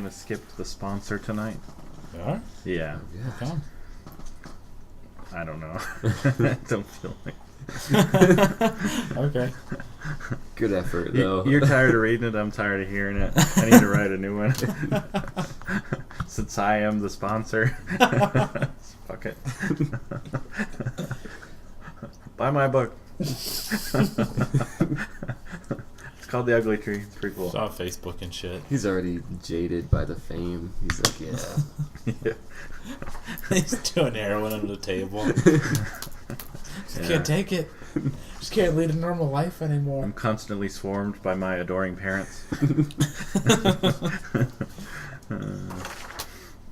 gonna skip the sponsor tonight. Yeah? Yeah. How come? I don't know. Don't feel like. Okay. Good effort, though. You're tired of reading it. I'm tired of hearing it. I need to write a new one. Since I am the sponsor. Fuck it. Buy my book. It's called The Ugly Tree. It's pretty cool. It's on Facebook and shit. He's already jaded by the fame. He's like, yeah. He's doing heroin under the table. Just can't take it. Just can't lead a normal life anymore. I'm constantly swarmed by my adoring parents.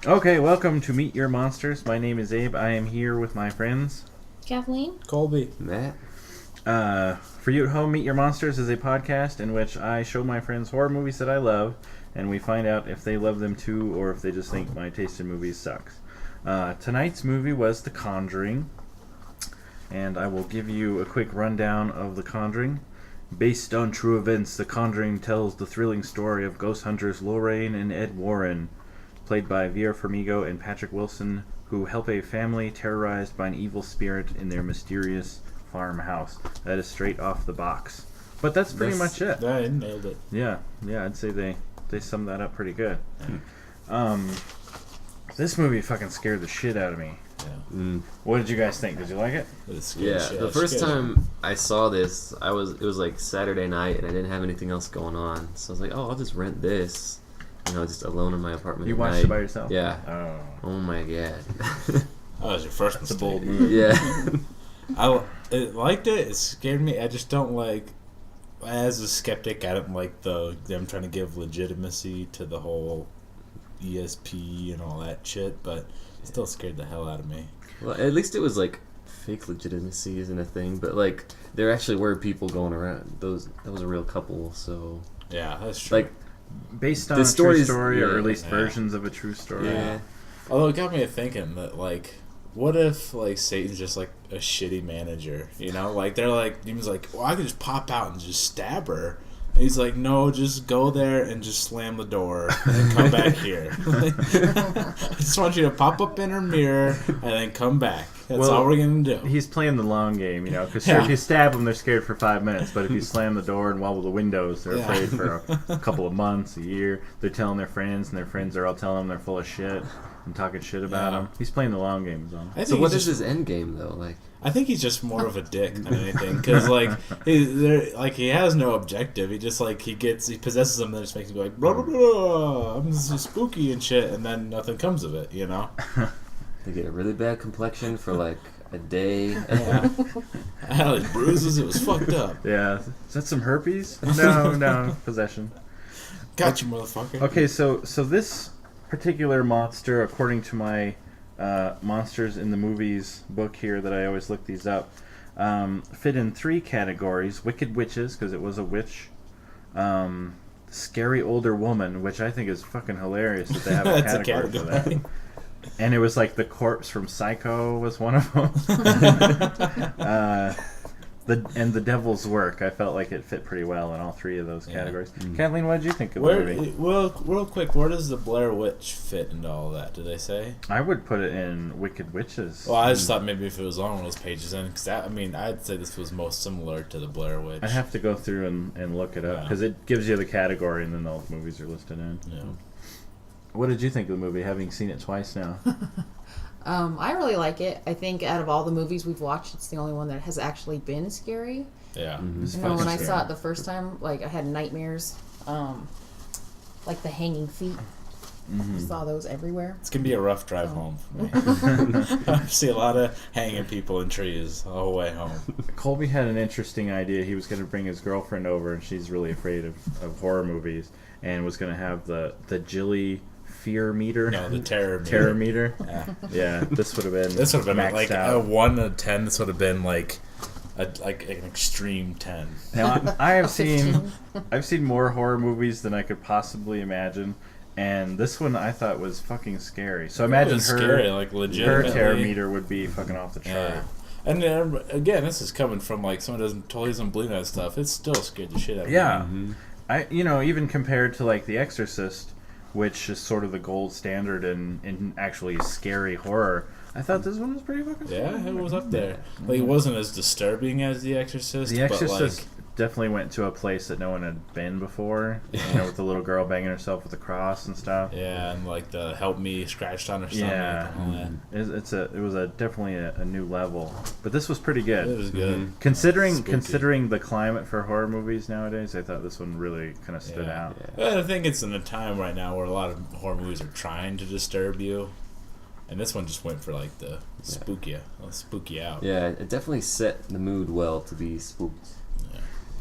Okay, welcome to Meet Your Monsters. My name is Abe. I am here with my friends. Kathleen? Colby. Matt? For you at home, Meet Your Monsters is a podcast in which I show my friends horror movies that I love, and we find out if they love them too, or if they just think my taste in movies sucks. Tonight's movie was The Conjuring, and I will give you a quick rundown of The Conjuring. Based on true events, The Conjuring tells the thrilling story of ghost hunters Lorraine and Ed Warren, played by Vera Farmiga and Patrick Wilson, who help a family terrorized by an evil spirit in their mysterious farmhouse. That is straight off the box. But that's pretty much it. I nailed it. Yeah, I'd say they summed that up pretty good. This movie fucking scared the shit out of me. Yeah. What did you guys think? Did you like it? The first time I saw this, it was like Saturday night, and I didn't have anything else going on. So I was like, oh, I'll just rent this. Just alone in my apartment. You at watched night. it by yourself? Yeah. Oh my god. That was your first mistake. It's a bold move. Yeah. I liked it. It scared me. I just don't like. As a skeptic, I don't like them trying to give legitimacy to the whole ESP and all that shit. But it still scared the hell out of me. Well, at least it was like fake legitimacy isn't a thing, but like there actually were people going around. That was a real couple. So yeah, that's true. Like. Based on The a true stories- story, or at least yeah. versions of a true story. Yeah. Although it got me thinking that, like, what if, like, Satan's just, like, a shitty manager, you know? Like, they're like, he was like, well, I could just pop out and just stab her. And he's like, no, just go there and just slam the door and then come back here. I just want you to pop up in her mirror and then come back. That's all we're going to do. He's playing the long game, because if you stab them, they're scared for 5 minutes. But if you slam the door and wobble the windows, they're afraid for a couple of months, a year. They're telling their friends, and their friends are all telling them they're full of shit and talking shit about them. He's playing the long game, is all. So what is his end game, though? Like, I think he's just more of a dick than anything, because he has no objective. He just he possesses them, and then just makes him go like blah blah blah. I'm just spooky and shit, and then nothing comes of it, They get a really bad complexion for like a day. Yeah. I had all these bruises. It was fucked up. Yeah, is that some herpes? No, possession. Got you, motherfucker. Okay, so this particular monster, according to my Monsters in the Movies book here that I always look these up, fit in 3 categories. Wicked witches, because it was a witch. Scary older woman, which I think is fucking hilarious that they have a category for that. And it was like the corpse from Psycho was one of them. The Devil's Work. I felt like it fit pretty well in all 3 of those categories. Kathleen, what did you think of the movie? Well, real quick, where does the Blair Witch fit into all that? Did they say? I would put it in Wicked Witches. Well, I just thought maybe if it was on one of those pages, because I'd say this was most similar to the Blair Witch. I'd have to go through and look it up, because it gives you the category and then the movies are listed in. Yeah. What did you think of the movie, having seen it twice now? I really like it. I think out of all the movies we've watched, it's the only one that has actually been scary. Yeah. When I saw it the first time, I had nightmares, like the hanging feet. I saw those everywhere. It's going to be a rough drive home for me. I see a lot of hanging people in trees the whole way home. Colby had an interesting idea. He was going to bring his girlfriend over, and she's really afraid of horror movies, and was going to have the Jilly fear meter. No, the terror meter. Terror meter. Yeah. This would have been. This would have been maxed out. a 1 to 10. This would have been an extreme 10. Now I've seen more horror movies than I could possibly imagine, and this one I thought was fucking scary. So imagine scary, her terror meter would be fucking off the chart. Yeah. And again, this is coming from someone totally doesn't believe that stuff. It still scared the shit out of me. Yeah. I even compared to The Exorcist. which is sort of the gold standard in actually scary horror. I thought this one was pretty fucking scary. Yeah, it was up there. Like, it wasn't as disturbing as The Exorcist. The Exorcist but, like, definitely went to a place that no one had been before. You know, with the little girl banging herself with the cross and stuff. yeah, and like the help me scratched on her stomach. Yeah, And all that. it was definitely a new level. But this was pretty good. It was good. Considering Spooky. the climate for horror movies nowadays, I thought this one really kind of stood out. But I think it's in a time right now where a lot of horror movies are trying to disturb you, and this one just went for like the spook you out. Yeah, it definitely set the mood well to be spooked.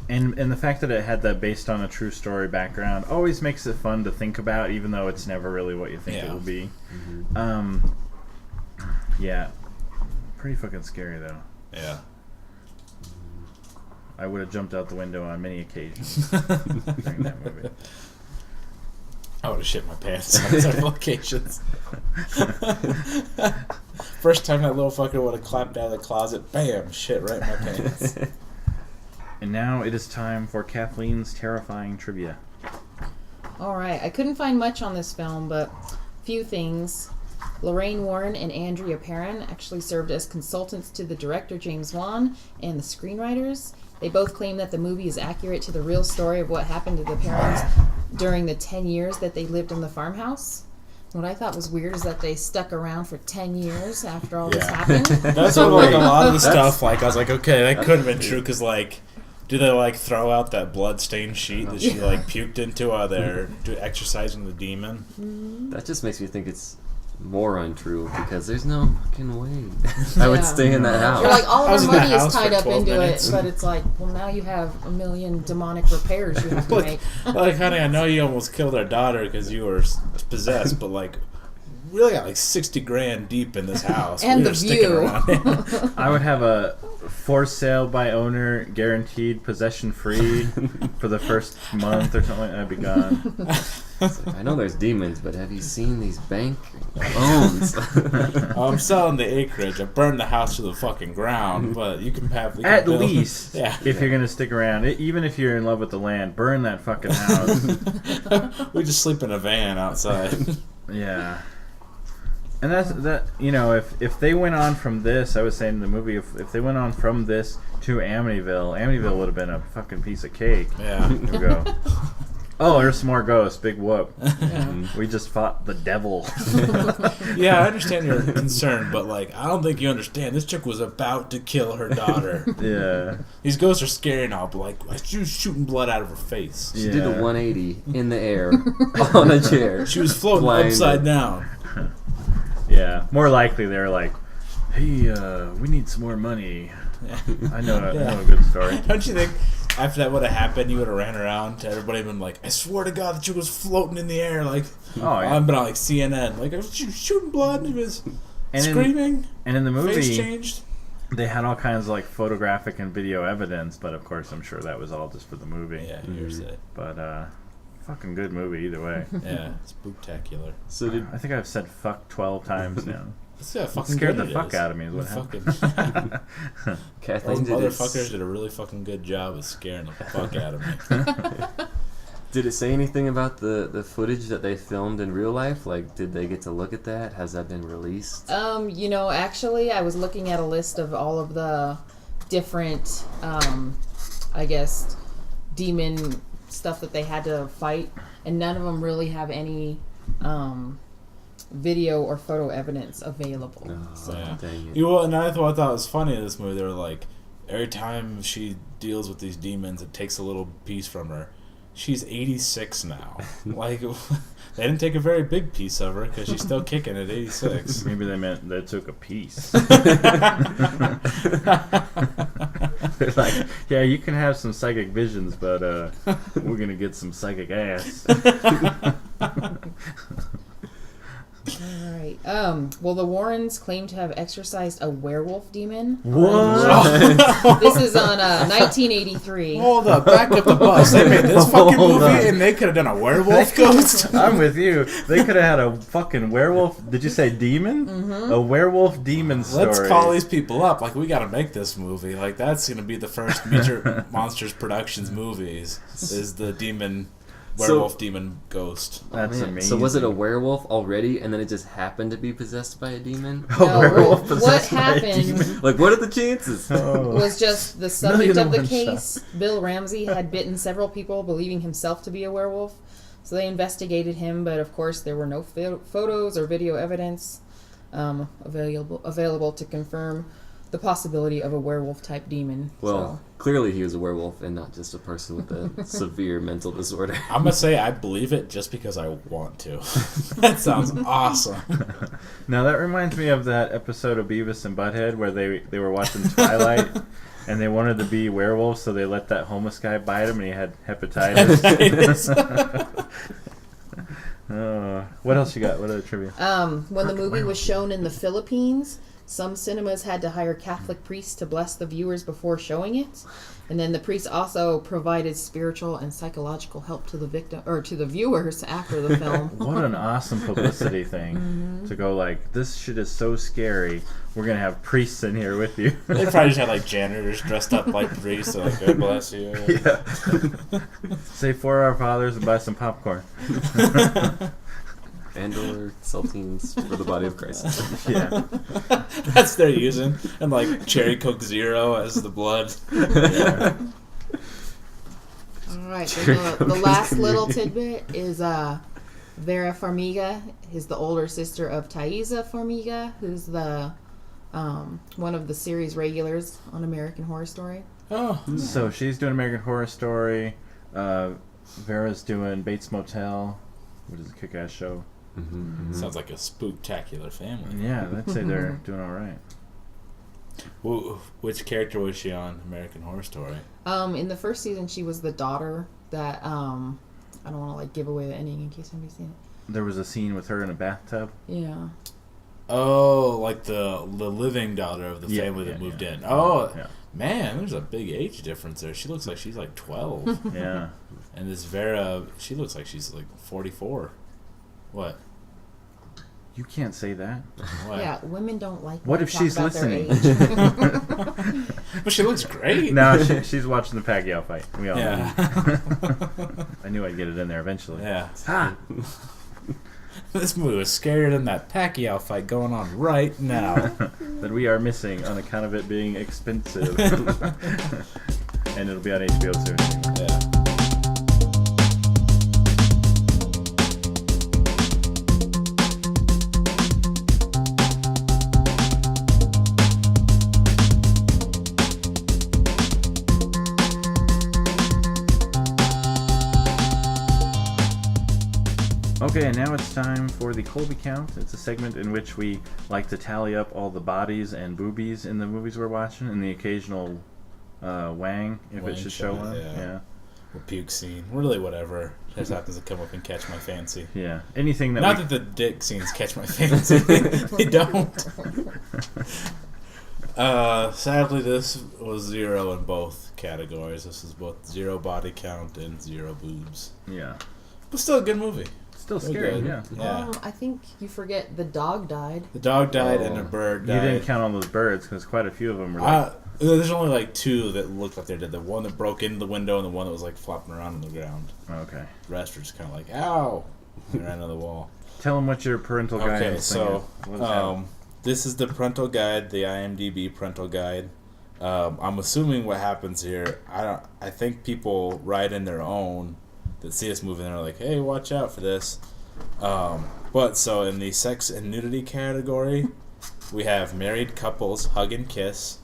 And the fact that it had that based on a true story background always makes it fun to think about, even though it's never really what you think it will be. Yeah, pretty fucking scary though. Yeah. I would have jumped out the window on many occasions during that movie. I would have shit my pants on several occasions. First time that little fucker would have clapped out of the closet, bam, shit right in my pants. And now it is time for Kathleen's terrifying trivia. Alright, I couldn't find much on this film, but a few things. Lorraine Warren and Andrea Perrin actually served as consultants to the director James Wan and the screenwriters. They both claim that the movie is accurate to the real story of what happened to the Perrins during the 10 years that they lived in the farmhouse. What I thought was weird is that they stuck around for 10 years after all this happened. That's what, like, a lot of the stuff, like, I was like, okay, that couldn't have been true, because, like, do they, like, throw out that blood-stained sheet that she, like, puked into while they're exercising the demon? That just makes me think it's more untrue, because there's no fucking way I would stay in that house. You're like, all I was of in our that money is house for tied up 12 into minutes. it, but it's like, well, now you have a million demonic repairs you have to make. Like, honey, I know you almost killed our daughter because you were possessed, but, like, we really got, like, 60 grand deep in this house. And we the were sticking view. around. I would have a for sale by owner, guaranteed possession free for the first month or something. I'd be gone. Like, I know there's demons, but have you seen these bank loans? I'm selling the acreage. I burned the house to the fucking ground, but you can have... At least, if you're going to stick around, even if you're in love with the land, burn that fucking house. we just sleep in a van outside. Yeah. And that you know, if they went on from this, I was saying in the movie, if they went on from this to Amityville would have been a fucking piece of cake. Yeah. Here we go. Oh, there's some more ghosts. Big whoop. Yeah. We just fought the devil. Yeah, I understand your concern, but, like, I don't think you understand. This chick was about to kill her daughter. Yeah. These ghosts are scary now, but, like, she was shooting blood out of her face. She did a 180 in the air on a chair. She was floating Blinded. upside down. Yeah. More likely they're like, hey, we need some more money. I know a good story. Don't you think after that would have happened, you would have ran around to everybody and been like, I swear to God that she was floating in the air, like, Oh, yeah. I've been on, like, CNN. Like, she was shooting blood, she was And screaming, in the face movie, changed. they had all kinds of like photographic and video evidence, but of course I'm sure that was all just for the movie. Yeah, here's it. But fucking good movie either way. Yeah, spooktacular. So did I think I've said fuck 12 times now. Let's see how fucking Scared good the it fuck is. out of me is what Fucking- happened. Kathleen Those motherfuckers did a really fucking good job of scaring the fuck out of me. Did it say anything about the footage that they filmed in real life? Like, did they get to look at that? Has that been released? You know, actually, I was looking at a list of all of the different, I guess, demon stuff that they had to fight, and none of them really have any video or photo evidence available. Oh, So. Yeah. dang it. You know, and I thought was funny in this movie. They were like, every time she deals with these demons, it takes a little piece from her. She's 86 now. Like, they didn't take a very big piece of her because she's still kicking at 86. Maybe they meant they took a piece. Yeah. They're like, yeah, you can have some psychic visions, but we're gonna get some psychic ass. Alright. Well, the Warrens claim to have exorcised a werewolf demon. What? This is on 1983. Hold up, back up the bus. They made this fucking Hold movie on. and they could have done a werewolf ghost. I'm with you. They could have had a fucking werewolf. Did you say demon? Mm-hmm. A werewolf demon story. Let's call these people up. Like, we gotta make this movie. Like, that's gonna be the first Major Monsters Productions movies. Is the demon werewolf demon ghost. That's amazing. So was it a werewolf already, and then it just happened to be possessed by a demon? No, werewolf what possessed by a happened demon? Like, what are the chances? was just the subject Million of the and one case. Bill Ramsey had bitten several people, believing himself to be a werewolf. So they investigated him, but of course there were no photos or video evidence available to confirm the possibility of a werewolf-type demon. Well, clearly he was a werewolf and not just a person with a severe mental disorder. I'm gonna say I believe it just because I want to. That sounds awesome. Now that reminds me of that episode of Beavis and Butthead where they were watching Twilight and they wanted to be werewolves, so they let that homeless guy bite him and he had hepatitis. What else you got? What other trivia? When the movie was shown in the Philippines, some cinemas had to hire Catholic priests to bless the viewers before showing it. And then the priests also provided spiritual and psychological help to the victim or to the viewers after the film. What an awesome publicity thing to go like, this shit is so scary. We're gonna have priests in here with you. They probably just had like janitors dressed up like priests, so like, God bless you. Yeah. Say 4 Our Fathers and buy some popcorn. And or saltines for the body of Christ. Yeah. That's they're using, and like cherry Coke Zero as the blood. Yeah. All right, so the last little tidbit is Vera Farmiga is the older sister of Thaisa Farmiga, who's the one of the series regulars on American Horror Story. Oh, So she's doing American Horror Story. Vera's doing Bates Motel, which is a kick-ass show. sounds like a spooktacular family. Yeah, I'd say they're doing all right. Which character was she on American Horror Story? In the first season, she was the daughter that I don't want to like give away the ending in case somebody's seen it. There was a scene with her in a bathtub. Yeah. Oh, like the living daughter of the family that moved in. Oh, man, there's a big age difference there. She looks like she's like 12. Yeah. And this Vera, she looks like she's like 44. What? You can't say that. What? Yeah, women don't like. What when if we talk she's about their listening? age. But she looks great. No, she's watching the Pacquiao fight. We all Yeah. know. I knew I'd get it in there eventually. Yeah. Ah. This movie was scarier than that Pacquiao fight going on right now. That we are missing on account of it being expensive. And it'll be on HBO soon. Yeah. Okay, and now it's time for the Colby Count. It's a segment in which we like to tally up all the bodies and boobies in the movies we're watching, and the occasional wang, if Wang it should shot, show up. yeah. Or puke scene. Really, whatever. Just happens to come up and catch my fancy. Yeah. Anything that Not that the dick scenes catch my fancy. They don't. Sadly, this was 0 in both categories. This is both 0 body count and 0 boobs. Yeah. But still a good movie. Still scary, good. yeah. I think you forget the dog died. The dog died and a bird died. You didn't count all those birds, because quite a few of them were like... There's only like 2 that looked like they did. The one that broke into the window and the one that was like flopping around on the ground. Okay. The rest were just kind of like, ow! They ran on the wall. Tell them what your parental guide Okay, is. so this is the parental guide, the IMDb parental guide. I'm assuming what happens here. I think people write in their own that see this movie and they're like, "Hey, watch out for this." But so in the sex and nudity category, we have married couples hug and kiss.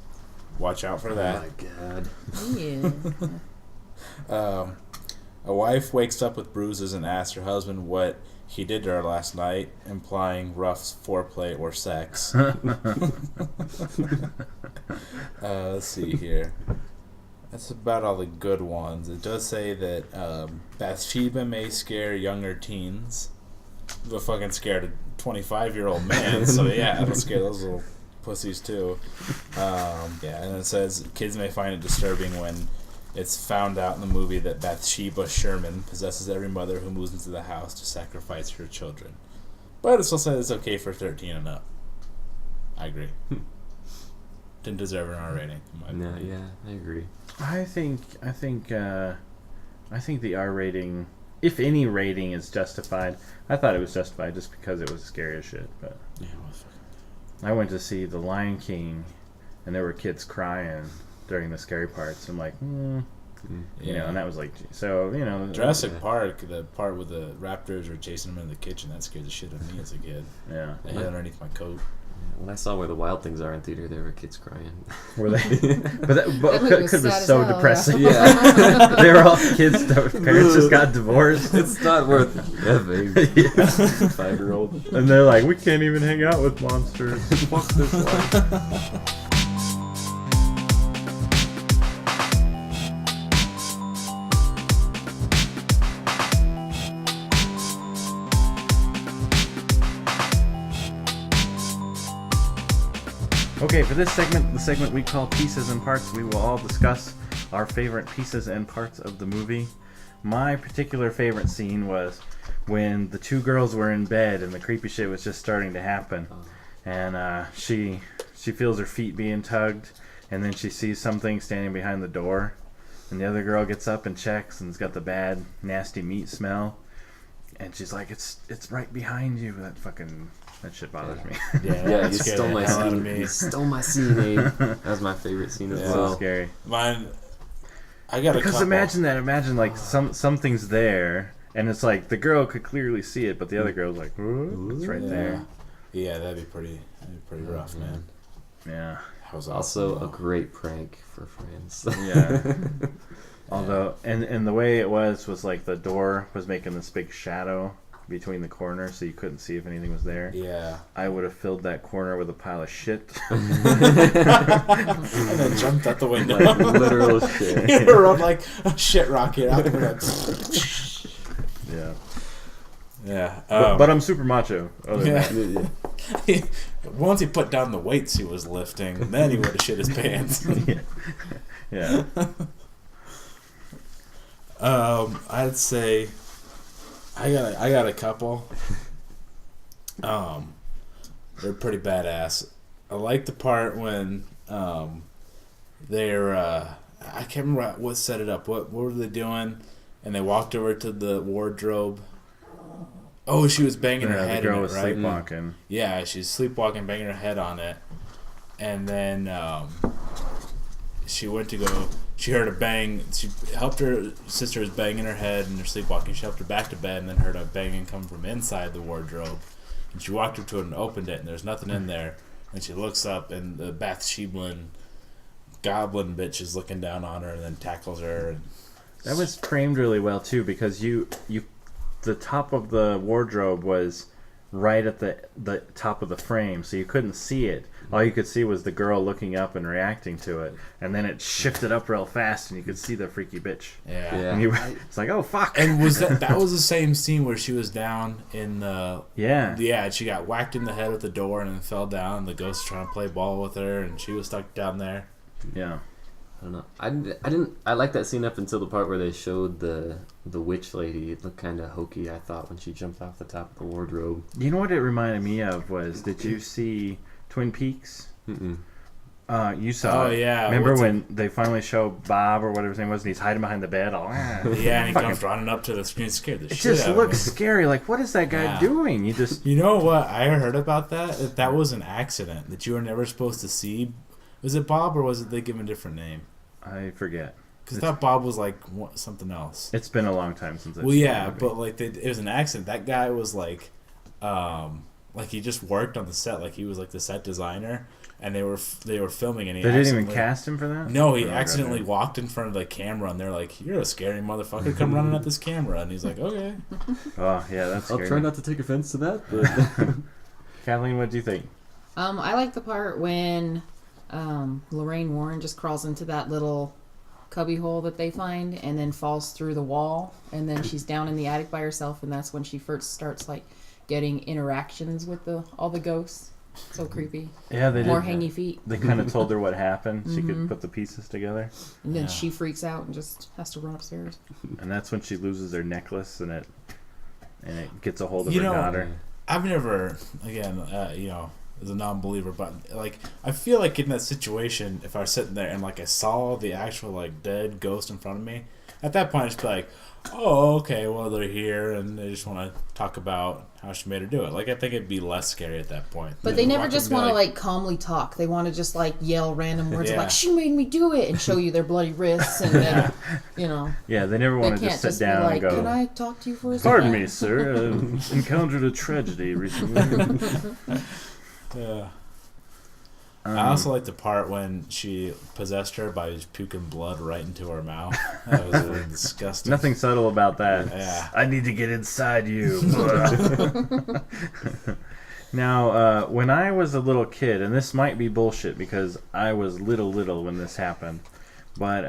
Watch out for that. Oh my god. Yeah. A wife wakes up with bruises and asks her husband what he did to her last night, implying rough foreplay or sex. Let's see here. That's about all the good ones. It does say that Bathsheba may scare younger teens, but fucking scared a 25-year-old man. So yeah, it'll scare those little pussies too. And it says kids may find it disturbing when it's found out in the movie that Bathsheba Sherman possesses every mother who moves into the house to sacrifice her children. But it still says it's okay for 13 and up. I agree. Didn't deserve an R rating. In my opinion. Yeah, I agree. I think the R rating if any rating is justified, I thought it was justified just because it was scary as shit. But Yeah, I went to see The Lion King, and there were kids crying during the scary parts. I'm like, you know, and that was like, so, you know. Jurassic Park, the part with the raptors were chasing them in the kitchen, that scared the shit out of me as a kid. Yeah. I hid underneath my coat. When I saw Where the Wild Things Are in theater, there were kids crying. Were they? but that movie could was be sad so as hell, depressing. Yeah. They were all kids, their parents just got divorced. It's not worth living. Yeah. 5-year-old. And they're like, we can't even hang out with monsters. Fuck this life. Okay, for this segment, the segment we call Pieces and Parts, we will all discuss our favorite pieces and parts of the movie. My particular favorite scene was when the two girls were in bed and the creepy shit was just starting to happen. And she feels her feet being tugged, and then she sees something standing behind the door. And the other girl gets up and checks, and it's got the bad, nasty meat smell. And she's like, it's right behind you. That shit bothers me. Yeah, you scared stole the my hell out of scene. me. You stole my scene, Abe. That was my favorite scene as Yeah. So well. scary. Mine, I got Because a couple. imagine like something's there, and it's like the girl could clearly see it, but the other girl's like, "Ooh, it's right there." Yeah, that'd be pretty rough, man. Yeah. That was Also, awesome. a great prank for friends. Yeah. Although, and the way it was like the door was making this big shadow between the corners, so you couldn't see if anything was there. Yeah. I would have filled that corner with a pile of shit. And then jumped out the window. Like literal shit. You run like a shit rocket out the window. Yeah. Yeah. But I'm super macho. Other than Yeah. that. Once he put down the weights he was lifting, then he would have shit his pants. Yeah. I'd say I got a couple. They're pretty badass. I like the part when they're I can't remember what set it up. What were they doing? And they walked over to the wardrobe. Oh, she was banging her The head girl in it, was right? sleepwalking. Yeah, she's sleepwalking, banging her head on it, and then she went to go. She heard a bang. She helped her sister was banging her head and they're sleepwalking. She helped her back to bed and then heard a banging come from inside the wardrobe. And she walked up to it and opened it and there's nothing in there. And she looks up and the Bathsheba goblin bitch is looking down on her and then tackles her. And That was framed really well too, because the top of the wardrobe was right at the top of the frame, so you couldn't see it. All you could see was the girl looking up and reacting to it, and then it shifted up real fast, and you could see the freaky bitch. yeah. Yeah. And it's like, oh fuck. And was that was the same scene where she was down in the Yeah. she got whacked in the head with the door and then fell down and the ghost was trying to play ball with her and she was stuck down there. Yeah. I don't know. I like that scene up until the part where they showed the witch lady. It looked kind of hokey, I thought, when she jumped off the top of the wardrobe. You know what it reminded me of was, did you see Twin Peaks? Mm-mm. You saw Oh, it. yeah. Remember What's when they finally show Bob or whatever his name was, and he's hiding behind the bed? All, Yeah, and he fucking- comes running up to the screen, scared the It shit just out looks of me. scary. Like, what is that guy Yeah. doing? You just You know what I heard about that? That was an accident that you were never supposed to see. Was it Bob or was it they give him a different name? I forget. Because I thought Bob was like something else. It's been a long time since I've Well, seen yeah, the movie. but like it was an accident. That guy was like he just worked on the set, like he was like the set designer, and they were filming, and he They didn't even accidentally- cast him for that? No, he Oh, accidentally goddamn. walked in front of the camera, and they're like, "You're a scary motherfucker. Come running at this camera." And he's like, "Okay." Oh, yeah, that's I'll scary. try not to take offense to that, but Kathleen, what do you think? I like the part when Lorraine Warren just crawls into that little cubby hole that they find and then falls through the wall, and then she's down in the attic by herself, and that's when she first starts like getting interactions with all the ghosts. So creepy. Yeah, they More did. hangy feet. They kind of told her what happened. She could put the pieces together. And then Yeah. she freaks out and just has to run upstairs. And that's when she loses her necklace, and it gets a hold of You her know, daughter. I've never, again, as a non-believer, but like I feel like in that situation, if I was sitting there and like I saw the actual like dead ghost in front of me, at that point, it's like, oh, okay, well, they're here, and they just want to talk about how she made her do it. Like, I think it'd be less scary at that point. But they never just want to, like, calmly talk. They want to just, like, yell random words like, she made me do it, and show you their bloody wrists, and then, you know. Yeah, they never want to just sit down and go, can I talk to you for a second? Pardon me, sir. I've encountered a tragedy recently. Yeah. I also like the part when she possessed her by just puking blood right into her mouth. That was really disgusting. Nothing subtle about that. Yeah. I need to get inside you. Now, when I was a little kid, and this might be bullshit because I was little when this happened, but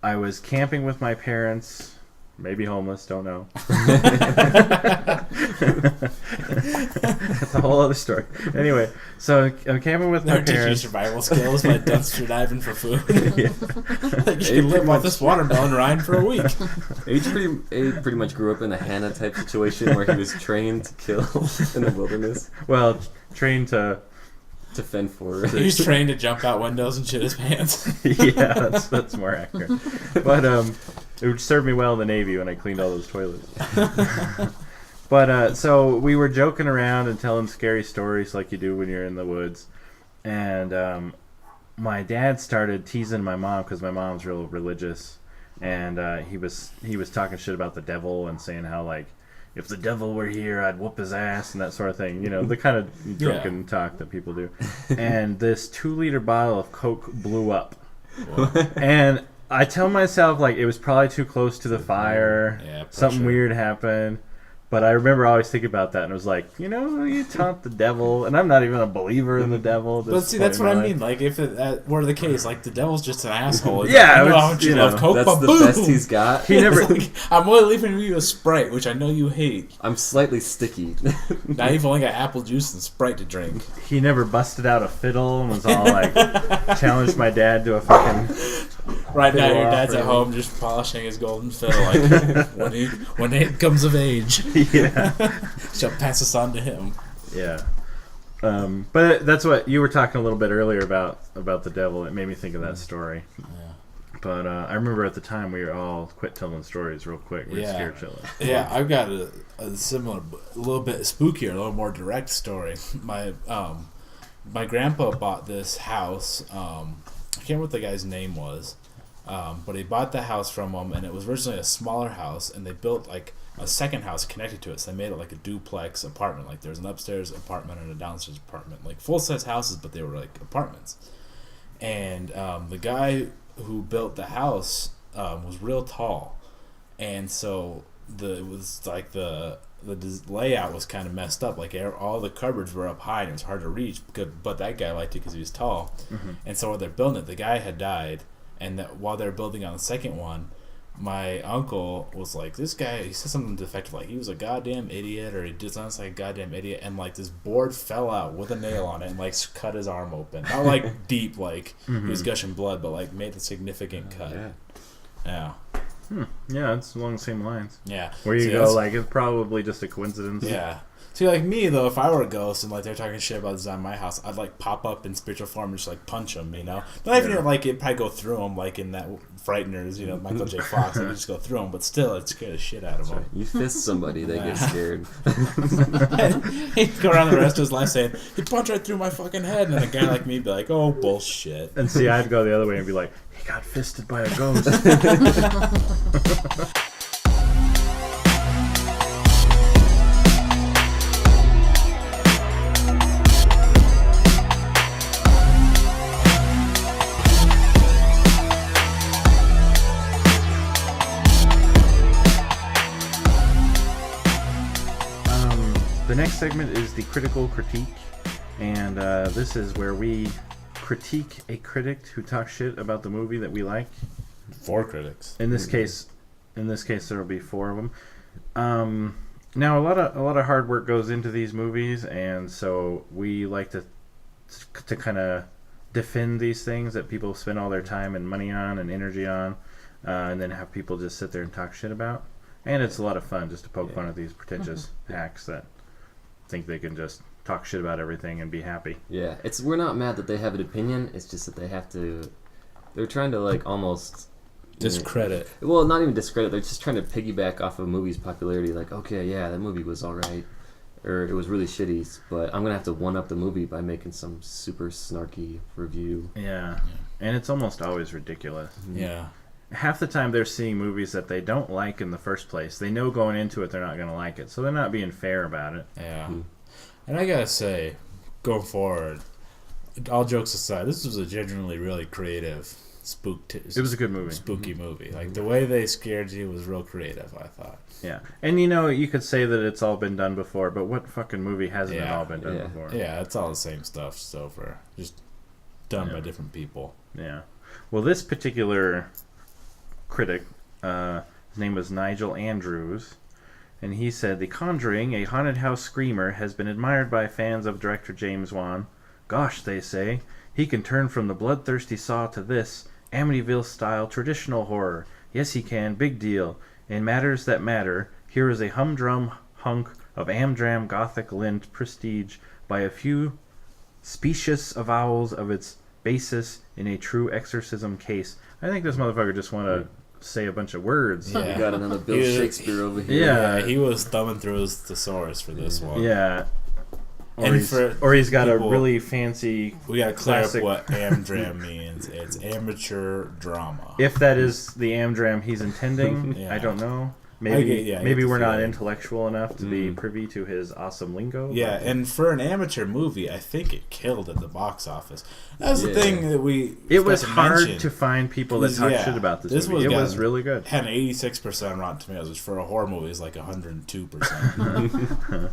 I was camping with my parents. Maybe homeless, don't know. That's a whole other story. Anyway, so I'm camping with my parents. Teach you survival skills by dumpster diving for food. Like you can live off this watermelon rind for a week. He pretty much grew up in a Hannah type situation where he was trained to kill in the wilderness. Well, trained to fend for. He was trained to jump out windows and shit his pants. Yeah, that's more accurate. But it would serve me well in the Navy when I cleaned all those toilets. But so we were joking around and telling scary stories like you do when you're in the woods. And my dad started teasing my mom because my mom's real religious. And he was talking shit about the devil and saying how, like, if the devil were here, I'd whoop his ass and that sort of thing. You know, the kind of drunken talk that people do. And this 2-liter bottle of Coke blew up. And I tell myself, like, it was probably too close to the fire. Yeah, something weird happened. But I remember always thinking about that, and it was like, you know, you taunt the devil, and I'm not even a believer in the devil. But see, that's what I mean. Like, if it were the case, like, the devil's just an asshole. Yeah, like, you love Coke, that's the best he's got. He never. Like, I'm only leaving you a Sprite, which I know you hate. I'm slightly sticky. Now you've only got apple juice and Sprite to drink. He never busted out a fiddle and was all like, challenged my dad to a fucking. Right now, your dad's at home just polishing his golden fiddle. Like, when it comes of age, shall pass this on to him. Yeah. But that's what you were talking a little bit earlier about the devil. It made me think of that story. Yeah. But I remember at the time we were all quit telling stories real quick. We were scared shitless. Yeah, I've got a similar, a little bit spookier, a little more direct story. My grandpa bought this house. I can't remember what the guy's name was, but he bought the house from him, and it was originally a smaller house, and they built like a second house connected to it, so they made it like a duplex apartment. Like there's an upstairs apartment and a downstairs apartment, like full-size houses, but they were like apartments. And the guy who built the house was real tall, and so it was like the layout was kind of messed up. Like all the cupboards were up high and it was hard to reach. But that guy liked it because he was tall. Mm-hmm. And so while they're building it, the guy had died, and while they're building on the second one, my uncle was like, this guy, he said something defective, like he was a goddamn idiot, or he did sound like a goddamn idiot, and like this board fell out with a nail on it and like cut his arm open. Not like deep, like he was gushing blood, but like made a significant cut. Yeah. Yeah, it's along the same lines. Yeah. Where you go, like, it's probably just a coincidence. Yeah. See, like me, though, if I were a ghost and, like, they're talking shit about this on my house, I'd, like, pop up in spiritual form and just, like, punch them, you know? Not even, like, it'd probably go through them, like, in that Frighteners, you know, Michael J. Fox, it'd just go through them, but still, it'd scare the shit out of them. Right. You fist somebody, they get scared. He'd go around the rest of his life saying, he punched right through my fucking head, and then a guy like me would be like, oh, bullshit. And see, I'd go the other way and be like, he got fisted by a ghost. The next segment is the critical critique, and this is where we critique a critic who talks shit about the movie that we like. 4 critics. In this case, there will be 4 of them. Now, a lot of hard work goes into these movies, and so we like to kind of defend these things that people spend all their time and money on and energy on, and then have people just sit there and talk shit about. And it's a lot of fun just to poke fun at these pretentious hacks that think they can just talk shit about everything and be happy. Yeah, we're not mad that they have an opinion. It's just that they're trying to like almost discredit. Well, not even discredit. They're just trying to piggyback off of a movie's popularity. Like, okay, yeah, that movie was all right, or it was really shitty, but I'm gonna have to one up the movie by making some super snarky review. Yeah, and it's almost always ridiculous. Yeah. Half the time they're seeing movies that they don't like in the first place. They know going into it they're not going to like it, so they're not being fair about it. Yeah. And I gotta say, going forward, all jokes aside, this was a genuinely really creative it was a good movie. Spooky movie. Like, the way they scared you was real creative, I thought. Yeah. And you could say that it's all been done before, but what fucking movie hasn't it all been done before? Yeah, it's all the same stuff so far. Just done by different people. Yeah. Well, this particular critic, his name was Nigel Andrews, and he said, "The Conjuring, a haunted house screamer, has been admired by fans of director James Wan. Gosh, they say, he can turn from the bloodthirsty Saw to this Amityville-style traditional horror. Yes, he can. Big deal. In matters that matter, here is a humdrum hunk of Amdram Gothic lint prestige by a few specious avowals of its basis in a true exorcism case." I think this motherfucker just want to say a bunch of words. Yeah. We got another Bill Shakespeare over here. Yeah. He was thumbing through his thesaurus for this one. Yeah. And Or he's got people, a really fancy. We got to clear up what Amdram means. It's amateur drama. If that is the Amdram he's intending, I don't know. Maybe we're not intellectual enough to be privy to his awesome lingo. Yeah, and for an amateur movie, I think it killed at the box office. That's the thing that we. It was hard to find people that talk shit about this movie. It was really good. Had an 86% Rotten Tomatoes, which for a horror movie is like 102%.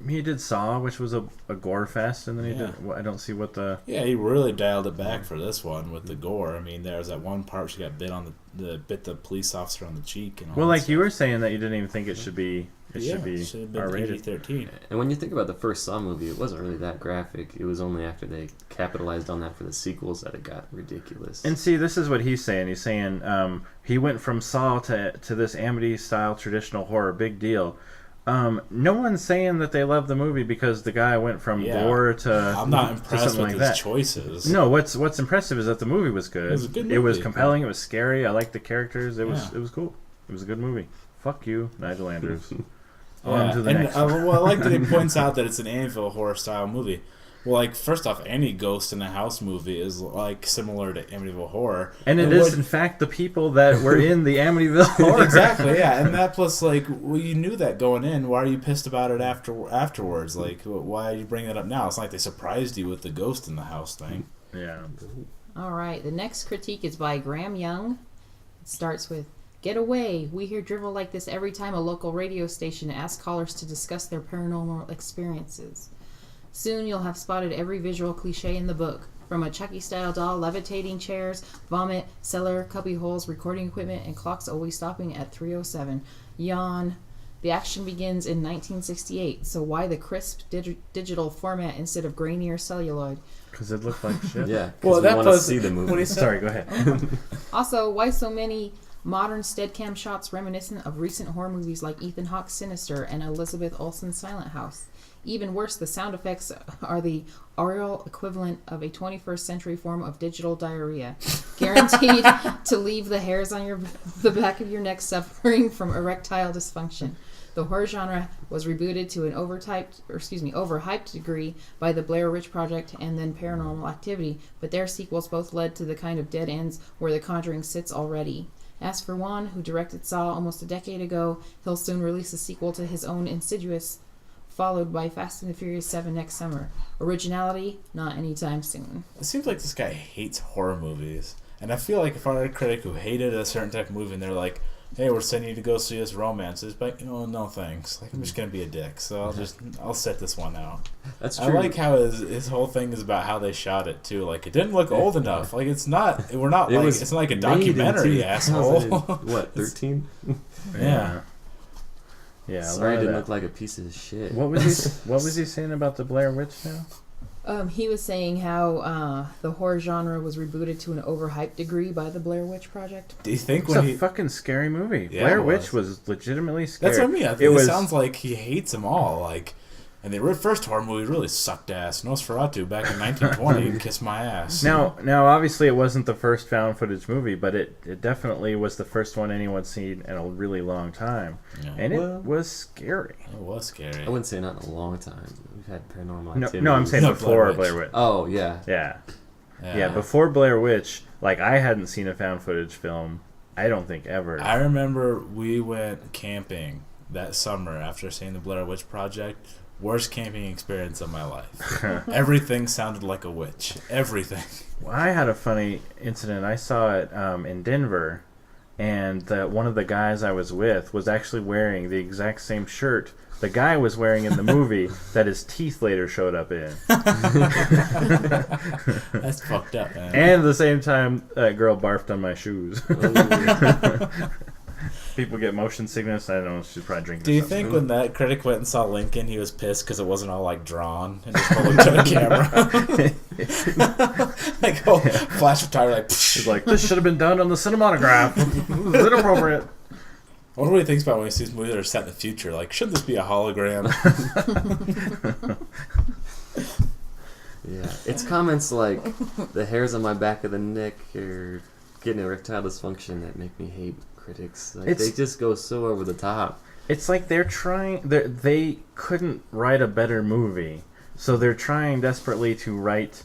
He did Saw, which was a gore fest, and then he did. Well, I don't see what the. Yeah, he really dialed it back for this one with the gore. I mean, there was that one part she got bit on bit the police officer on the cheek and all. Well, like stuff. You were saying that you didn't even think it should be. It should be R-rated. PG-13. And when you think about the first Saw movie, it wasn't really that graphic. It was only after they capitalized on that for the sequels that it got ridiculous. And see, this is what he's saying. He's saying he went from Saw to this Amity-style traditional horror. Big deal. No one's saying that they love the movie because the guy went from gore to. I'm not impressed with his choices. No, what's impressive is that the movie was good. It was a good movie. It was compelling. It was scary. I liked the characters. It was cool. It was a good movie. Fuck you, Nigel Andrews. On to the next one. Well, I like that he points out that it's an Amityville horror style movie. Well, like, first off, any ghost in a house movie is, like, similar to Amityville Horror. And it is, in fact, the people that were in the Amityville Horror. Exactly, yeah. And that plus, like, well, you knew that going in. Why are you pissed about it afterwards? Like, why are you bringing it up now? It's not like they surprised you with the ghost in the house thing. Yeah. All right. The next critique is by Graham Young. It starts with, "Get away. We hear drivel like this every time a local radio station asks callers to discuss their paranormal experiences. Soon you'll have spotted every visual cliche in the book, from a Chucky-style doll, levitating chairs, vomit, cellar, cubby holes, recording equipment, and clocks always stopping at 3:07. Yawn. The action begins in 1968, so why the crisp digital format instead of grainier celluloid? Because it looked like shit. Yeah, well, that was see the movie. Sorry, go ahead. Also, why so many modern Steadicam shots reminiscent of recent horror movies like Ethan Hawke's Sinister and Elizabeth Olsen's Silent House? Even worse, the sound effects are the aural equivalent of a 21st century form of digital diarrhea, guaranteed to leave the hairs on the back of your neck suffering from erectile dysfunction. The horror genre was rebooted to an overhyped degree by the Blair Witch Project and then Paranormal Activity, but their sequels both led to the kind of dead ends where The Conjuring sits already. As for Wan, who directed Saw almost a decade ago, he'll soon release a sequel to his own Insidious, followed by Fast and the Furious 7 next summer. Originality, not anytime soon." It seems like this guy hates horror movies. And I feel like if I were a critic who hated a certain type of movie and they're like, "Hey, we're sending you to go see this romance," it's like, no thanks. Like, I'm just going to be a dick. So I'll set this one out. That's true. I like how his whole thing is about how they shot it, too. Like, it didn't look old enough. Like, it's not it's not like a documentary, asshole. What, 13? Yeah. Yeah, sorry, it didn't look like a piece of shit. What was he saying about the Blair Witch now? He was saying how the horror genre was rebooted to an overhyped degree by the Blair Witch Project. Do you think it's a fucking scary movie? Yeah, Blair Witch was legitimately scary. That's what I mean. It sounds like he hates them all. Like, And the first horror movie really sucked ass. Nosferatu back in 1920 kissed my ass. Now, obviously, it wasn't the first found footage movie, but it definitely was the first one anyone's seen in a really long time, and it was scary. It was scary. I wouldn't say not in a long time. We've had Paranormal Activity. No, I'm saying No, before Blair Blair Witch. Witch. Oh, yeah. Yeah, before Blair Witch, like I hadn't seen a found footage film. I don't think ever. I remember we went camping that summer after seeing the Blair Witch Project. Worst camping experience of my life. Everything sounded like a witch. Everything. Well, I had a funny incident. I saw it in Denver, and one of the guys I was with was actually wearing the exact same shirt the guy was wearing in the movie that his teeth later showed up in. That's fucked up, man. And at the same time, that girl barfed on my shoes. People get motion sickness. I don't know. She's probably drinking. Do you think when that critic went and saw Lincoln, he was pissed because it wasn't all like drawn and just looked at the camera? Like, oh, flash of tire, like. He's like, this should have been done on the cinematograph. It was inappropriate. I wonder what he thinks about when he sees movies that are set in the future. Like, should this be a hologram? Yeah, it's comments like the hairs on my back of the neck are getting erectile dysfunction that make me hate critics. Like, they just go so over the top. It's like they couldn't write a better movie, so they're trying desperately to write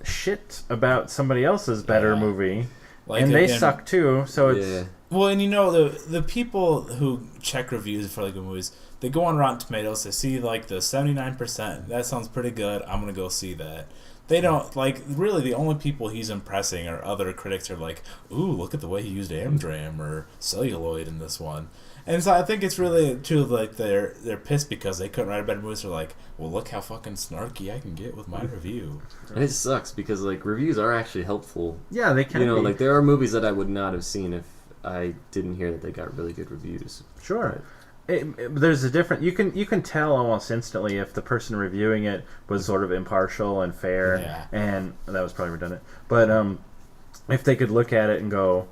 shit about somebody else's better movie, like, and they suck too. So it's well, and you know the people who check reviews for like movies, they go on Rotten Tomatoes, they see like the 79%. That sounds pretty good. I'm gonna go see that. They don't, like, really the only people he's impressing are other critics are like, ooh, look at the way he used Amdram or celluloid in this one. And so I think it's really true, like, they're pissed because they couldn't write a better movie, so they're like, well, look how fucking snarky I can get with my review. And it sucks because, like, reviews are actually helpful. Yeah, they can be. Like, there are movies that I would not have seen if I didn't hear that they got really good reviews. Sure. There's a different. You can tell almost instantly if the person reviewing it was sort of impartial and fair, and that was probably redundant. But if they could look at it and go,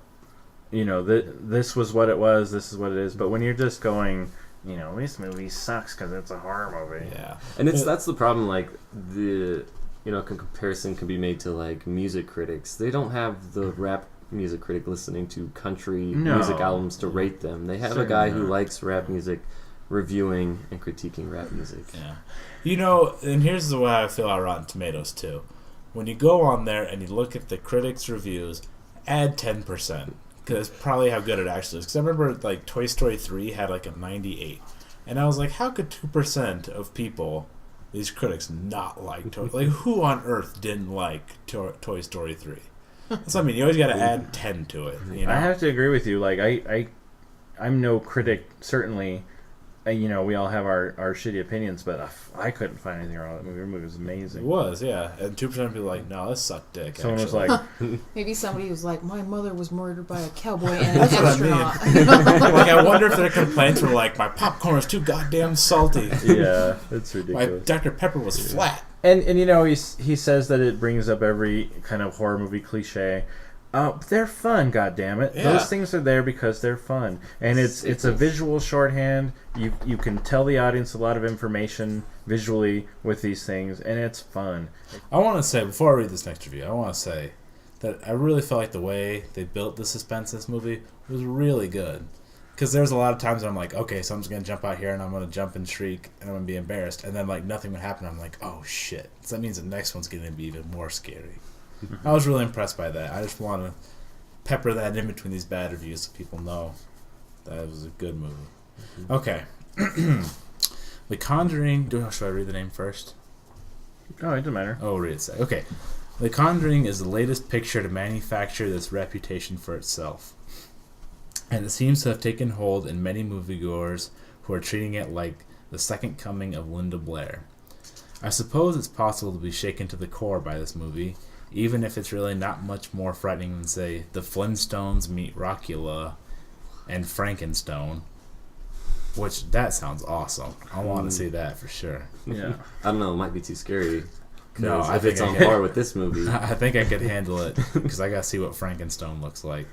you know, this was what it was, this is what it is. But when you're just going, you know, this movie sucks because it's a horror movie. Yeah, and that's the problem. Like comparison can be made to like music critics. They don't have the rap music critic listening to country music albums to rate them. They have a guy who likes rap music reviewing and critiquing rap music. Yeah. You know, and here's the way I feel about Rotten Tomatoes too. When you go on there and you look at the critics' reviews, add 10%. Because it's probably how good it actually is. Because I remember like Toy Story 3 had like a 98. And I was like, how could 2% of people, these critics, not like Toy Story? Like, who on earth didn't like Toy Story 3? So I mean, you always got to add 10 to it. You know? I have to agree with you. Like I'm no critic, certainly. You know, we all have our shitty opinions, but I couldn't find anything wrong with the movie. The movie was amazing. It was, yeah. And 2% of people were like, no, this sucked dick. Someone was like... Maybe somebody was like, my mother was murdered by a cowboy and an astronaut. I mean. Like, I wonder if their complaints were like, my popcorn is too goddamn salty. Yeah, it's ridiculous. My Dr. Pepper was flat. And you know, he says that it brings up every kind of horror movie cliche. They're fun, goddammit. Yeah. Those things are there because they're fun. And it's a visual shorthand. You can tell the audience a lot of information visually with these things, and it's fun. I want to say, before I read this next review, I want to say that I really felt like the way they built the suspense in this movie was really good. Because there's a lot of times where I'm like, okay, someone's going to jump out here and I'm going to jump and shriek and I'm going to be embarrassed. And then like nothing would happen. I'm like, oh shit. So that means the next one's going to be even more scary. I was really impressed by that. I just want to pepper that in between these bad reviews so people know that it was a good movie. Okay. The Conjuring. Should I read the name first? Oh, it doesn't matter. Oh, read it. Okay. The Conjuring is the latest picture to manufacture this reputation for itself. And it seems to have taken hold in many moviegoers who are treating it like the second coming of Linda Blair. I suppose it's possible to be shaken to the core by this movie, even if it's really not much more frightening than, say, The Flintstones meet Rockula and Frankenstone, which, that sounds awesome. I want to see that for sure. Yeah. I don't know, it might be too scary. No, I if think it's on par with this movie. I think I could handle it, because I gotta see what Frankenstone looks like.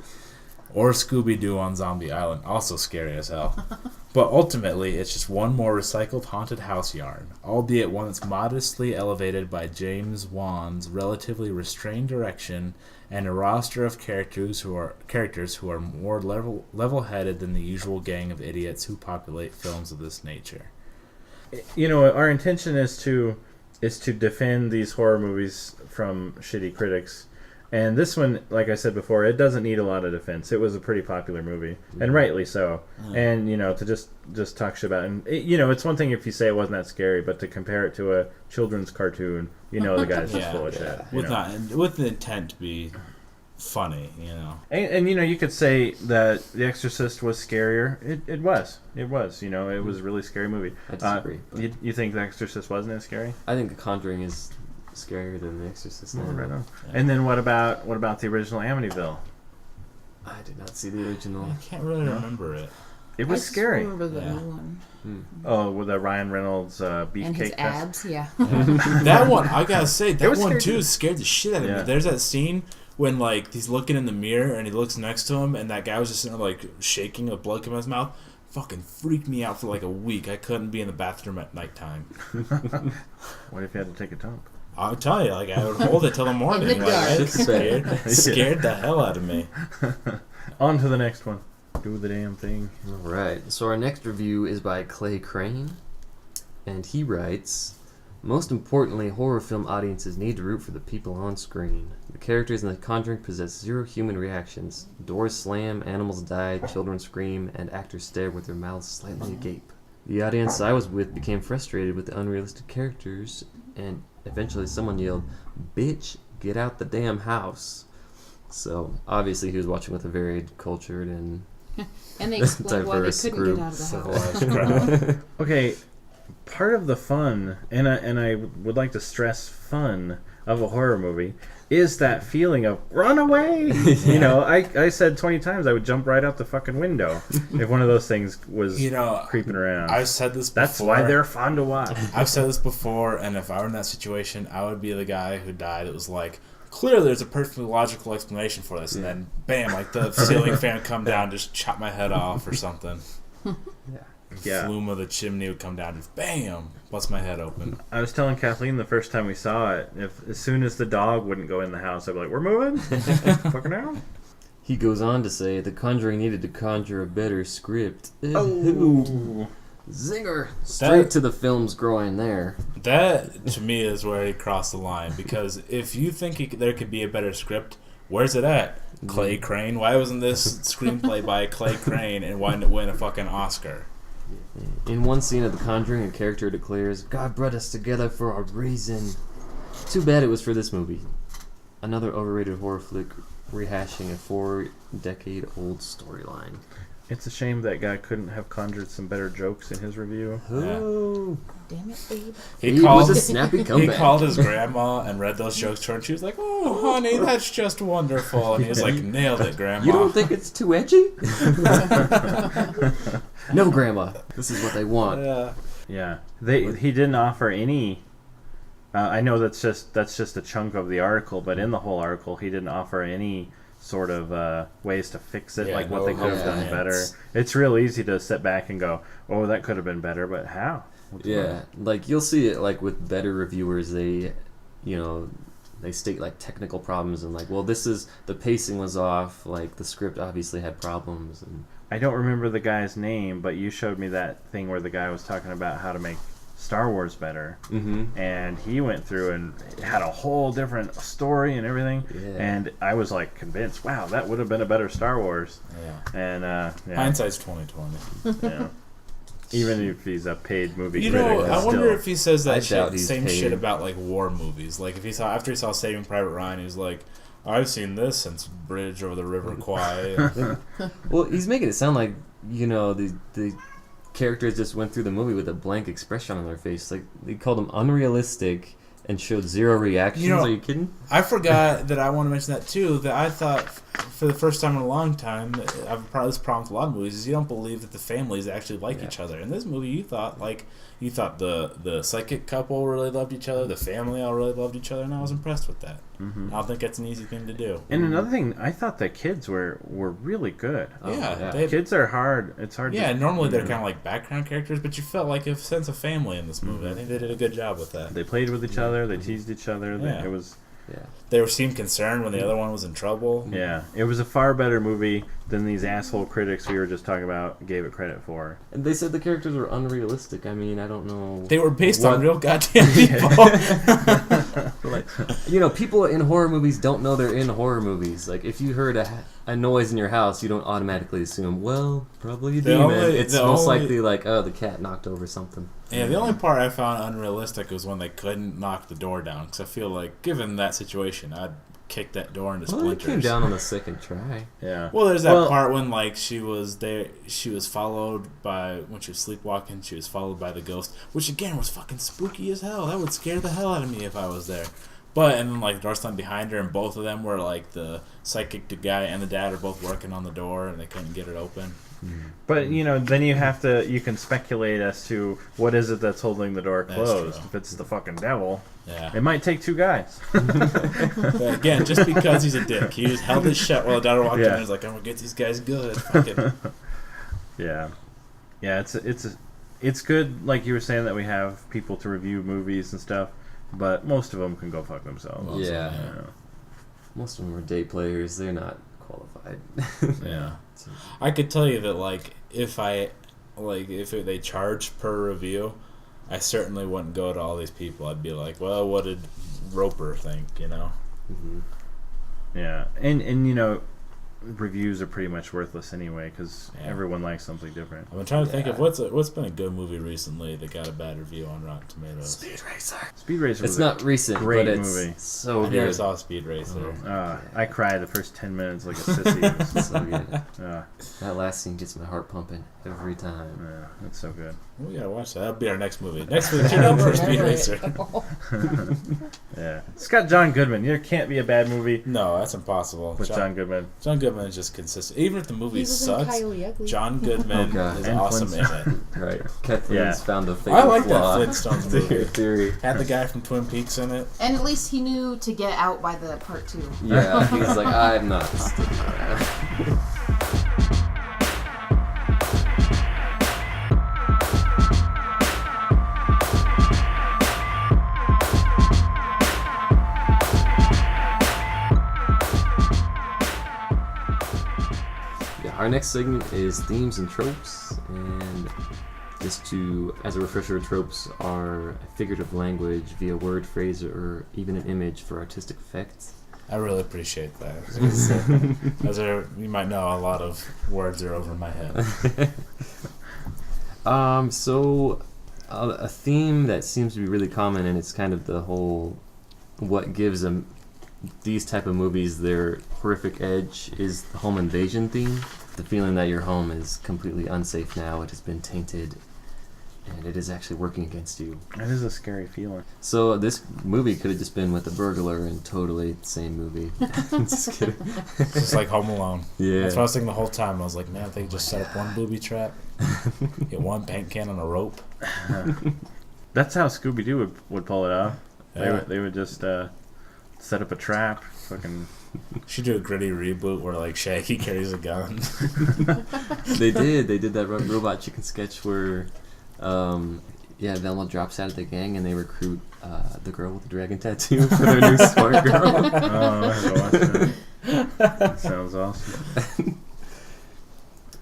Or Scooby-Doo on Zombie Island, also scary as hell. But ultimately, it's just one more recycled haunted house yarn, albeit one that's modestly elevated by James Wan's relatively restrained direction and a roster of characters who are more level-headed than the usual gang of idiots who populate films of this nature. Our intention is to defend these horror movies from shitty critics. And this one, like I said before, it doesn't need a lot of defense. It was a pretty popular movie, and rightly so. And, to just talk shit about it. And, it's one thing if you say it wasn't that scary, but to compare it to a children's cartoon, the guy's just full of shit. With the intent to be funny, And you could say that The Exorcist was scarier. It was. It was a really scary movie. I disagree. You think The Exorcist wasn't as scary? I think The Conjuring is scarier than The Exorcist now. Right on. And then what about the original Amityville? I did not see the original. I can't really remember it. It was scary. I remember the new one. Oh, with the Ryan Reynolds beefcake And his fest? abs, yeah. That one, I gotta say, that one scary too scared the shit out of me. There's that scene when he's looking in the mirror and he looks next to him and that guy was just sitting there shaking with blood coming out of his mouth. Fucking freaked me out for a week. I couldn't be in the bathroom at nighttime. What if you had to take a dump? I'll tell you, I would hold it till the morning. In the dark. It scared the hell out of me. On to the next one. Do the damn thing. Alright, so our next review is by Clay Crane, and he writes, most importantly, horror film audiences need to root for the people on screen. The characters in The Conjuring possess zero human reactions. Doors slam, animals die, children scream, and actors stare with their mouths slightly agape. The audience I was with became frustrated with the unrealistic characters, and eventually someone yelled, "Bitch, get out the damn house." So, obviously he was watching with a very cultured and And they explained why they diverse couldn't group. get out of the house. Okay, part of the fun, and I would like to stress fun, of a horror movie is that feeling of run away. I said 20 times I would jump right out the fucking window if one of those things was creeping around. I've said this before. That's why they're fun to watch. I've said this before, and if I were in that situation, I would be the guy who died. It was clearly there's a perfectly logical explanation for this, and then bam, the ceiling fan come down, just chop my head off or something. Yeah. Flume of the chimney would come down, just bam, bust my head open. I was telling Kathleen the first time we saw it, as soon as the dog wouldn't go in the house, I'd be like, we're moving? Fucking out. He goes on to say, The Conjuring needed to conjure a better script. Oh. Zinger! Straight to the film's groin there. That, to me, is where he crossed the line, because if you think there could be a better script, where's it at? Clay Crane? Why wasn't this screenplay by Clay Crane, and why didn't it win a fucking Oscar? In one scene of The Conjuring, a character declares, God brought us together for a reason. Too bad it was for this movie. Another overrated horror flick rehashing a 4-decade-old storyline. It's a shame that guy couldn't have conjured some better jokes in his review. Oh. Damn it, babe. He was a snappy comeback. He called his grandma and read those jokes to her, and she was like, "Oh, honey, that's just wonderful." And he was like, "Nailed it, Grandma." You don't think it's too edgy? No, Grandma. This is what they want. Yeah. He didn't offer any. I know that's just a chunk of the article, but in the whole article, he didn't offer any sort of ways to fix it, what they could have done better. It's real easy to sit back and go, "Oh, that could have been better," but how? You'll see it with better reviewers. They state technical problems and the pacing was off. The script obviously had problems. And I don't remember the guy's name, but you showed me that thing where the guy was talking about how to make Star Wars better, and he went through and had a whole different story and everything, and I was convinced, wow, that would have been a better Star Wars. And hindsight's 20/20. Yeah. Even if he's a paid movie critic, I wonder if he says that same shit about war movies. If he after he saw Saving Private Ryan, he was like, I've seen this since Bridge over the River Kwai. Well, he's making it sound like the characters just went through the movie with a blank expression on their face. They called them unrealistic and showed zero reactions. Are you kidding? I forgot that I want to mention that too. That I thought for the first time in a long time, I've probably this problem with a lot of movies is you don't believe that the families actually like each other. In this movie, you thought the psychic couple really loved each other, the family all really loved each other, and I was impressed with that. I don't think that's an easy thing to do. And another thing, I thought the kids were really good. Kids are hard. It's hard. Yeah, normally they're kind of like background characters, but you felt like a sense of family in this movie. I think they did a good job with that. They played with each other. They teased each other. Yeah. It was. Yeah. They seemed concerned when the other one was in trouble. Yeah, it was a far better movie than these asshole critics we were just talking about gave it credit for. And they said the characters were unrealistic. I mean, I don't know. They were based on real goddamn people. Like, people in horror movies don't know they're in horror movies. Like, if you heard a noise in your house, you don't automatically assume, well, probably a demon. It's most likely like, oh, the cat knocked over something. Yeah, the only part I found unrealistic was when they couldn't knock the door down. Because I feel like, given that situation, I'd kick that door into splinters. It came down on the second try. Yeah. Well, there's that part when like she was followed by, when she was sleepwalking, she was followed by the ghost, which again was fucking spooky as hell. That would scare the hell out of me if I was there. And then like the door slammed behind her, and both of them were like the psychic guy and the dad are both working on the door, and they couldn't get it open. But then you can speculate as to what is it that's holding the door closed. If it's the fucking devil, it might take two guys. But again, just because he's a dick, he just held it shut while the daughter walked in and was like, "I'm gonna get these guys good." Fucking. Yeah, it's good. Like you were saying, that we have people to review movies and stuff, but most of them can go fuck themselves. Yeah. Most of them are day players. They're not qualified. Yeah. I could tell you that like if they charged per review, I certainly wouldn't go to all these people. I'd be like, well, what did Roper think? Mm-hmm. Yeah, and reviews are pretty much worthless anyway because everyone likes something different. I'm trying to think of what's been a good movie recently that got a bad review on Rotten Tomatoes. Speed Racer. Speed Racer. It's not recent, great but it's movie. so I good. never saw Speed Racer. I cried the first 10 minutes like a sissy. It's so good. That last scene gets my heart pumping every time. Yeah, it's so good. We gotta watch that. That'll be our next movie. Next movie, tune out for Speed Racer. Yeah, it's got John Goodman. There can't be a bad movie. No, that's impossible. With John Goodman. John Goodman is just consistent. Even if the movie sucks, John Goodman is And awesome in it. Right. Kathleen's found the fatal I like flaw. that Flintstones movie. Theory. Had the guy from Twin Peaks in it. And at least he knew to get out by the part 2. Yeah, he's like, I'm not sticking around. Our next segment is themes and tropes, and just as a refresher, tropes are a figurative language via word, phrase, or even an image for artistic effects. I really appreciate that. As you might know, a lot of words are over my head. So a theme that seems to be really common, and it's kind of the whole what gives these type of movies their horrific edge, is the home invasion theme. The feeling that your home is completely unsafe now, it has been tainted, and it is actually working against you. That is a scary feeling. So this movie could have just been with a burglar and totally the same movie. Just kidding. It's just like Home Alone. Yeah. That's what I was thinking the whole time. I was like, man, if they could just set up one booby trap, get one paint can on a rope. That's how Scooby-Doo would pull it off. Yeah. They would just set up a trap. Fucking. Should do a gritty reboot where like Shaggy carries a gun. They did that Robot Chicken sketch where Velma drops out of the gang and they recruit the girl with the dragon tattoo for their new smart girl. Oh, I have to watch that. That sounds awesome.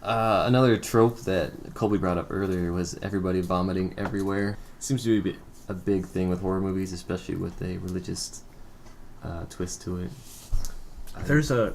Another trope that Colby brought up earlier was everybody vomiting everywhere. Seems to be a big thing with horror movies, especially with a religious twist to it. There's a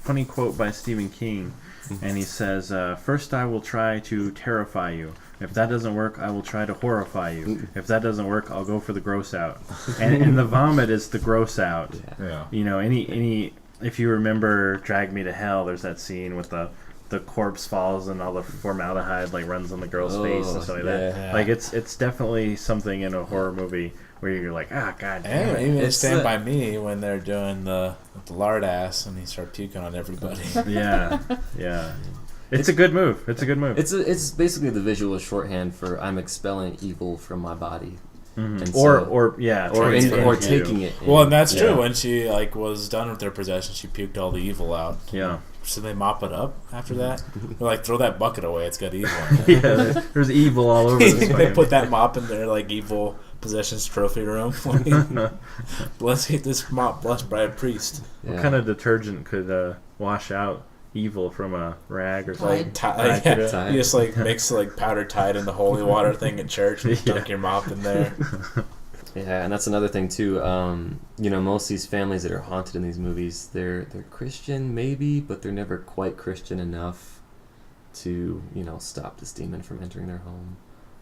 funny quote by Stephen King, and he says, first I will try to terrify you. If that doesn't work, I will try to horrify you. If that doesn't work, I'll go for the gross out. And the vomit is the gross out. Yeah. Any if you remember Drag Me to Hell, there's that scene with the the corpse falls and all the formaldehyde like runs on the girl's face and stuff like that. Yeah. Like it's definitely something in a horror movie where you're like, ah, god damn And it. even Stand By Me when they're doing the lard ass and he starts puking on everybody. Yeah. It's a good move. It's basically the visual shorthand for I'm expelling evil from my body. Mm-hmm. Or or taking it. Well, and that's true. When she was done with their possession, she puked all the evil out. Yeah. So they mop it up after that. They're like, throw that bucket away. It's got evil in it. Yeah, there's evil all over this. They put that mop in their evil possessions trophy room. Let's get this mop blessed by a priest. Yeah. What kind of detergent could wash out evil from a rag or something? Tide. You just mix powder Tide in the holy water thing at church and dunk your mop in there. Yeah, and that's another thing too. Most of these families that are haunted in these movies, they're Christian maybe, but they're never quite Christian enough to stop this demon from entering their home.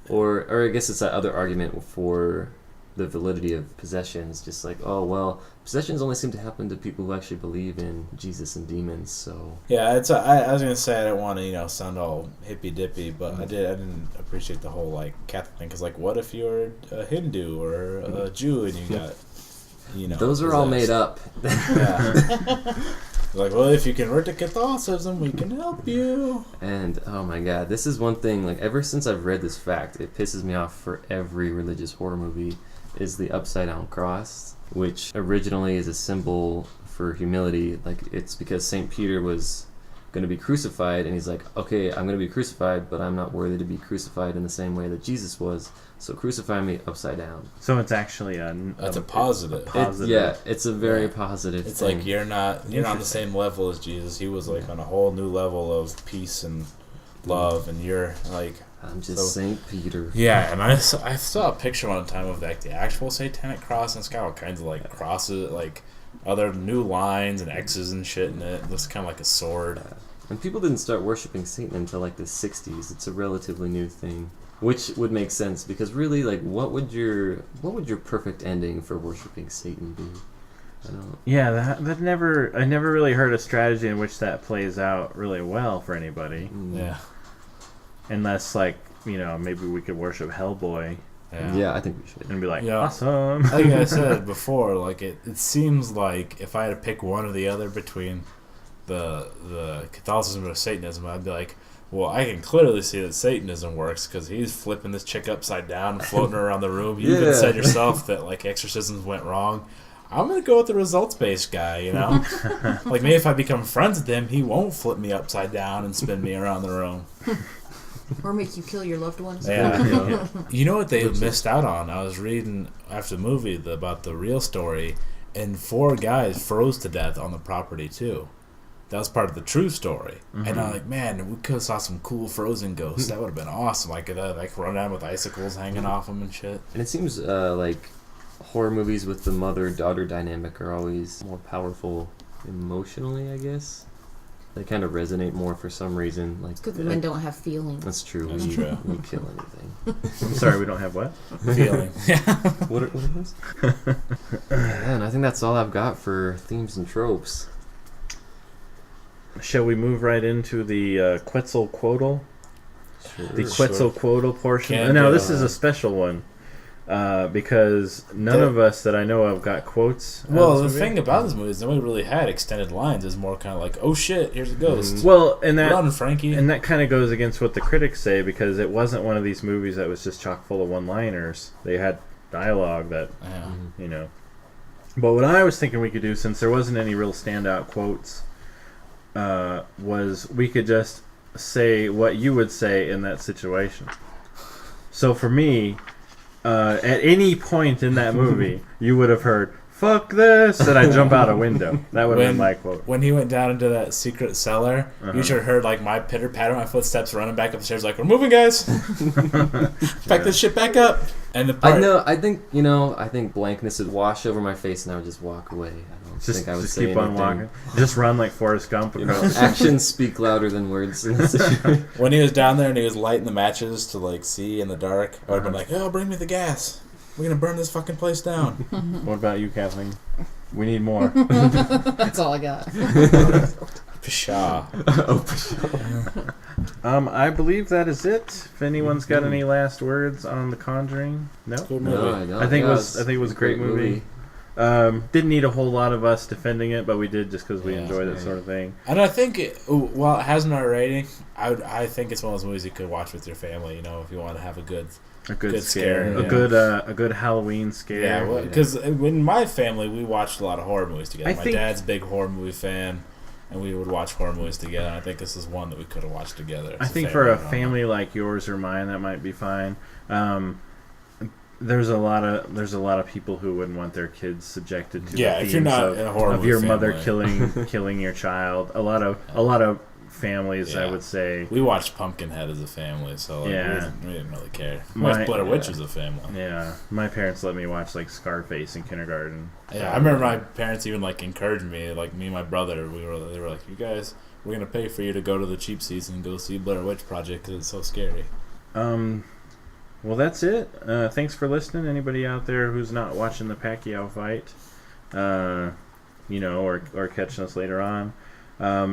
Or I guess it's that other argument for the validity of possessions, just possessions only seem to happen to people who actually believe in Jesus and demons. So yeah, I was gonna say I didn't want to sound all hippy dippy, but I didn't appreciate the whole Catholic thing, because what if you're a Hindu or a Jew and you got those are all made up. Yeah. Well, if you convert to Catholicism, we can help you. And oh my god, this is one thing. Ever since I've read this fact, it pisses me off for every religious horror movie. Is the upside down cross, which originally is a symbol for humility. It's because St. Peter was going to be crucified, and he's like, okay, I'm going to be crucified, but I'm not worthy to be crucified in the same way that Jesus was, so crucify me upside down. So it's actually that's a positive. It's a very positive it's thing. You're not on the same level as Jesus. He was on a whole new level of peace and love, and you're I'm just St. Peter. Yeah, and I saw a picture one time of the actual satanic cross, and it's got all kinds of crosses, other new lines and X's and shit in it. It looks kind of like a sword. And people didn't start worshiping Satan until the 60s. It's a relatively new thing, which would make sense because really, what would your perfect ending for worshiping Satan be? I don't. Yeah, I never really heard a strategy in which that plays out really well for anybody. Yeah. Unless, maybe we could worship Hellboy. Yeah, I think we should. And be awesome. Like I said before, it seems like if I had to pick one or the other between the Catholicism or Satanism, I'd be well, I can clearly see that Satanism works because he's flipping this chick upside down and floating her around the room. You even said yourself that exorcisms went wrong. I'm going to go with the results-based guy, maybe if I become friends with him, he won't flip me upside down and spin me around the room. Or make you kill your loved ones. Yeah. You know what they missed out on? I was reading after the movie about the real story, and 4 guys froze to death on the property too. That was part of the true story. Mm-hmm. And I'm man, we could have saw some cool frozen ghosts. That would have been awesome. Run down with icicles hanging off them and shit. And it seems horror movies with the mother-daughter dynamic are always more powerful emotionally, I guess. They kind of resonate more for some reason. Because men don't have feelings. That's true. That's true. We kill anything. I'm sorry, we don't have what? Feeling. What are those? Yeah, and I think that's all I've got for themes and tropes. Shall we move right into the Quetzalcoatl? Sure. The Quetzalcoatl portion? Now this is a special one. Because none of us that I know of got quotes. Well, the thing about this movie is nobody really had extended lines. It's more kind of oh shit, here's a ghost. Well, and that run, Frankie. And that kind of goes against what the critics say, because it wasn't one of these movies that was just chock full of one-liners. They had dialogue that, But what I was thinking we could do, since there wasn't any real standout quotes, was we could just say what you would say in that situation. So for me, at any point in that movie, you would have heard, fuck this, and I jump out a window. That would have been my quote. When he went down into that secret cellar, you should have heard my pitter-patter, my footsteps running back up the stairs we're moving, guys! Pack this shit back up! And the part... I think blankness would wash over my face and I would just walk away. I don't think I would say keep anything. on walking. Just run like Forrest Gump. Actions speak louder than words in this situation. When he was down there and he was lighting the matches to see in the dark, I would have been oh, bring me the gas. We're going to burn this fucking place down. What about you, Kathleen? We need more. That's all I got. Pshaw. Oh, pshaw. I believe that is it. If anyone's got any last words on The Conjuring, no. Good movie. No, I don't. I think Yeah, it was a great movie. Didn't need a whole lot of us defending it, but we did just because we enjoyed that sort of thing. And I think, while it has an R rating, I think it's one of those movies you could watch with your family. You know, if you want to have a good scare, a good Halloween scare. Yeah, because in my family we watched a lot of horror movies together. My dad's a big horror movie fan, and we would watch horror movies together. And I think this is one that we could have watched together. I think for a family like yours or mine, that might be fine. There's a lot of people who wouldn't want their kids subjected to the if you're not themes in a horror of your movie mother family. killing your child. A lot of families, I would say. We watched Pumpkinhead as a family, so we didn't really care. We watched Blair Witch as a family. Yeah, my parents let me watch like Scarface in kindergarten. Yeah, I remember my parents even like encouraged me, like me and my brother. They were like, "You guys, we're gonna pay for you to go to the cheap seats and go see Blair Witch Project because it's so scary." Well, that's it. Thanks for listening. Anybody out there who's not watching the Pacquiao fight, or catching us later on.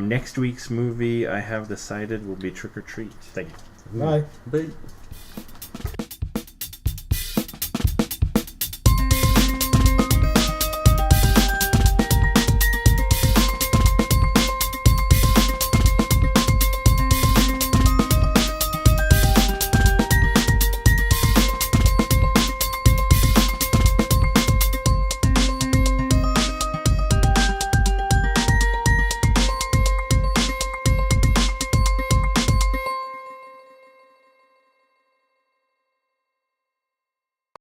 Next week's movie, I have decided, will be Trick or Treat. Thank you. Bye. Bye.